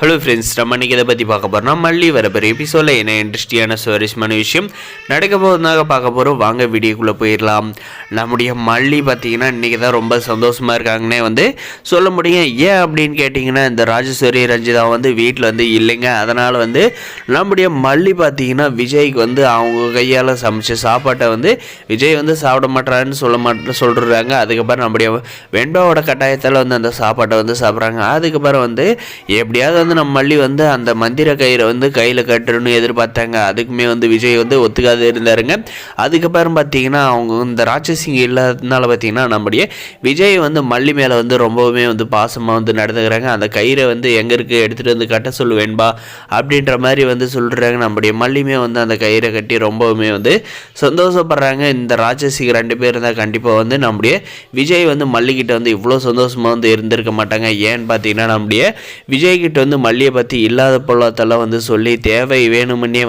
Hello friends, நம்ம இன்றைக்கி இதை பற்றி பார்க்க போகிறோம்னா மல்லி வரப்போகிற எபிசோடில் என்ன இன்ட்ரெஸ்டிங்கான சுவாரஸ்யமான விஷயம் நடக்க போகிறதுனாக பார்க்க போகிறோம். வாங்க வீடியோக்குள்ளே போயிடலாம். நம்முடைய மல்லி பார்த்திங்கன்னா இன்றைக்கி தான் ரொம்ப சந்தோஷமாக இருக்காங்கன்னே சொல்ல முடியும். ஏன் அப்படின்னு கேட்டிங்கன்னா, இந்த ராஜேஸ்வரி ரஞ்சிதா வீட்டில் இல்லைங்க. அதனால் நம்முடைய மல்லி பார்த்திங்கன்னா விஜய்க்கு அவங்க கையால் சமைச்ச சாப்பாட்டை விஜய் சாப்பிட மாட்டான்னு சொல்கிறாங்க. அதுக்கப்புறம் நம்முடைய வெண்பாவோட கட்டாயத்தால் அந்த சாப்பாட்டை சாப்பிட்றாங்க. அதுக்கப்புறம் எப்படியாவது நம்ம மல்லி அந்த மந்திர கயிறை கையில் கட்டுறன்னு எதிர்பார்த்தாங்க. அதுக்குமே விஜய் ஒத்துக்காது இருந்தாருங்க. அதுக்கப்புறம் பார்த்தீங்கன்னா அவங்க இந்த ராட்சசிங்க இல்லாததுனால பார்த்தீங்கன்னா நம்முடைய விஜய் மல்லி மேலே ரொம்பவுமே பாசமாக நடந்துக்கிறாங்க. அந்த கயிறை எங்கே இருக்குது எடுத்துகிட்டு கட்ட சொல்லுவேன்பா அப்படின்ற மாதிரி சொல்கிறாங்க. நம்முடைய மல்லியுமே அந்த கயிறை கட்டி ரொம்பவுமே சந்தோஷப்படுறாங்க. இந்த ராட்சசிங்க 2 பேர் இருந்தால் கண்டிப்பாக நம்முடைய விஜய் மல்லிக்கிட்ட இவ்வளோ சந்தோஷமாக இருந்திருக்க மாட்டாங்க. ஏன்னு பார்த்தீங்கன்னா நம்முடைய விஜய்கிட்ட மல்லியை பற்றி இல்லாத பொருளத்தெல்லாம் சொல்லி தேவை வேணுமுன்னே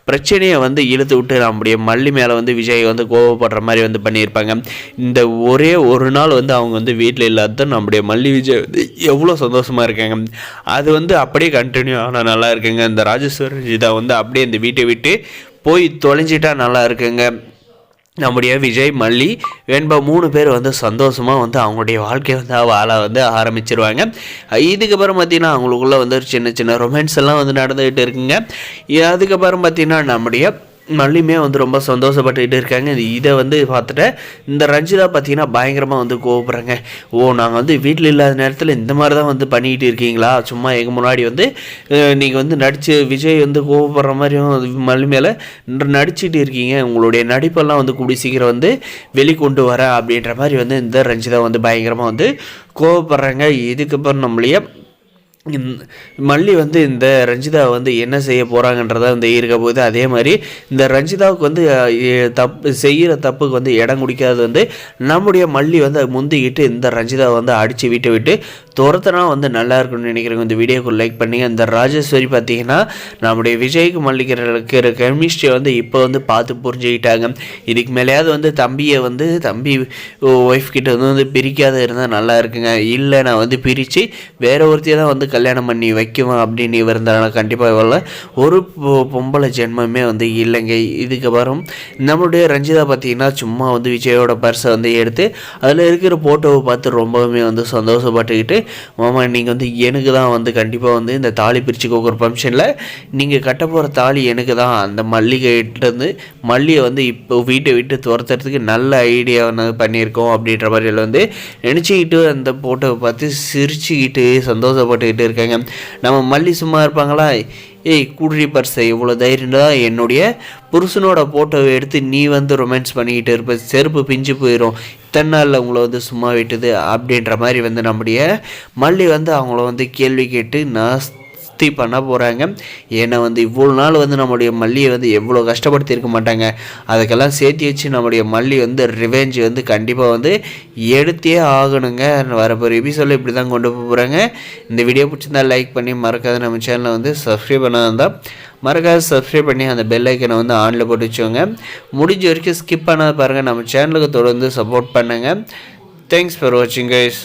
பிரச்சனையை இழுத்து விட்டு நம்முடைய மல்லி மேலே விஜய் கோவப்படுற மாதிரி பண்ணியிருப்பாங்க. இந்த ஒரே ஒரு நாள் அவங்க வீட்டில் இல்லாத நம்முடைய மல்லி விஜய் எவ்வளோ சந்தோஷமாக இருக்காங்க. அது அப்படியே கண்டினியூ ஆனால் நல்லா இருக்குங்க. இந்த ராஜேஸ்வரி ரஞ்சிதா அப்படியே இந்த வீட்டை விட்டு போய் தொலைஞ்சிட்டா நல்லா இருக்குங்க. நம்முடைய விஜய் மல்லி வெண்பா 3 பேர் சந்தோஷமாக அவங்களுடைய வாழ்க்கையை வாழ ஆரம்பிச்சிருவாங்க. இதுக்கப்புறம் பார்த்திங்கன்னா அவங்களுக்குள்ள சின்ன சின்ன ரொமான்ஸ் எல்லாம் நடந்துகிட்டு இருக்குங்க. அதுக்கப்புறம் பார்த்திங்கன்னா நம்முடைய மல்லியுமே ரொம்ப சந்தோஷப்பட்டுக்கிட்டு இருக்காங்க. இதை பார்த்துட்டு இந்த ரஞ்சிதா பார்த்திங்கன்னா பயங்கரமாக கோவப்படுறாங்க. நாங்கள் வீட்டில் இல்லாத நேரத்தில் இந்த மாதிரி தான் பண்ணிக்கிட்டு இருக்கீங்களா? சும்மா எங்கள் முன்னாடி நீங்கள் நடித்து விஜய் கோவப்படுற மாதிரியும் மல்லி மேலே நடிச்சிட்டு இருக்கீங்க. உங்களுடைய நடிப்பெல்லாம் கூடி சீக்கிரம் வெளிக்கொண்டு வர அப்படின்ற மாதிரி இந்த ரஞ்சிதா பயங்கரமாக கோவப்படுறாங்க. இதுக்கப்புறம் நம்மளையே மல்லி இந்த ரஞ்சிதா என்ன செய்ய போகிறாங்கன்றதா இருக்க போகுது. அதே மாதிரி இந்த ரஞ்சிதாவுக்கு செய்கிற தப்புக்கு இடம் குடிக்காது நம்முடைய மல்லி முந்திக்கிட்டு இந்த ரஞ்சிதா அடித்து வீட்டை விட்டு துரத்தனா நல்லா இருக்குன்னு நினைக்கிறேங்க. இந்த வீடியோக்கு லைக் பண்ணி அந்த ராஜேஸ்வரி பார்த்திங்கன்னா நம்முடைய விஜய்க்கு மல்லிக்கு இருக்கிற கெமிஸ்ட்ரி இப்போ பார்த்து புரிஞ்சுக்கிட்டாங்க. இதுக்கு மேலேயாவது தம்பியை தம்பி ஒய்ஃப் கிட்ட பிரிக்காத இருந்தால் நல்லா இருக்குங்க. இல்லை நான் பிரித்து வேற ஒருத்தையை தான் கல்யாணம் பண்ணி வைக்குவேன் அப்படின்னு இருந்தாலும் கண்டிப்பாக இவ்வளோ ஒரு பொம்பளை ஜென்மமே இல்லைங்க. இதுக்கப்புறம் நம்மளுடைய ரஞ்சிதா பார்த்திங்கன்னா சும்மா விஜயோட பர்ஸை எடுத்து அதில் இருக்கிற ஃபோட்டோவை பார்த்து ரொம்பவுமே சந்தோஷப்பட்டுக்கிட்டு, மாமா நீங்கள் எனக்கு தான் கண்டிப்பாக இந்த தாலி பிரித்து கோக்குற ஃபங்க்ஷனில் நீங்கள் கட்ட போகிற தாலி எனக்கு தான். அந்த மல்லிகைட்டேருந்து மல்லியை இப்போ வீட்டை விட்டு துரத்துறதுக்கு நல்ல ஐடியா பண்ணியிருக்கோம் அப்படின்ற மாதிரி நினச்சிக்கிட்டு அந்த ஃபோட்டோவை பார்த்து சிரிச்சுக்கிட்டு சந்தோஷப்பட்டுக்கிட்டு இருக்காங்க. நம்ம மல்லி சும்மா இருப்பாங்களா? ஏய் குடி பர்ஸை இவ்வளோ தைரியம் தான் என்னுடைய புருஷனோட ஃபோட்டோவை எடுத்து நீ ரொமான்ஸ் பண்ணிக்கிட்டு இருப்ப, செருப்பு பிஞ்சு போயிடும், இத்தனை நாளில் உங்களை சும்மா விட்டுது அப்படின்ற மாதிரி நம்முடைய மல்லி அவங்கள கேள்வி கேட்டு நாஸ்தி பண்ண போகிறாங்க. ஏன்னா இவ்வளோ நாள் நம்முடைய மல்லியை எவ்வளோ கஷ்டப்படுத்தியிருக்க மாட்டாங்க. அதுக்கெல்லாம் சேர்த்து வச்சு நம்முடைய மல்லி ரிவெஞ்ச் கண்டிப்பாக எடுத்தே ஆகணுங்க. வரப்போகிற எபிசோடில் இப்படி தான் கொண்டு போகிறாங்க. இந்த வீடியோ பிடிச்சிருந்தா லைக் பண்ணி மறக்காத நம்ம சேனலை சப்ஸ்கிரைப் பண்ணாதான் மறக்காத சப்ஸ்கிரைப் பண்ணி அந்த பெல் ஐக்கனை ஆனில் போட்டு வச்சுக்கோங்க. முடிஞ்ச வரைக்கும் ஸ்கிப் பண்ணாத பாருங்கள். நம்ம சேனலுக்கு தொடர்ந்து சப்போர்ட் பண்ணுங்கள். தேங்க்ஸ் ஃபார் வாட்சிங் கைஸ்.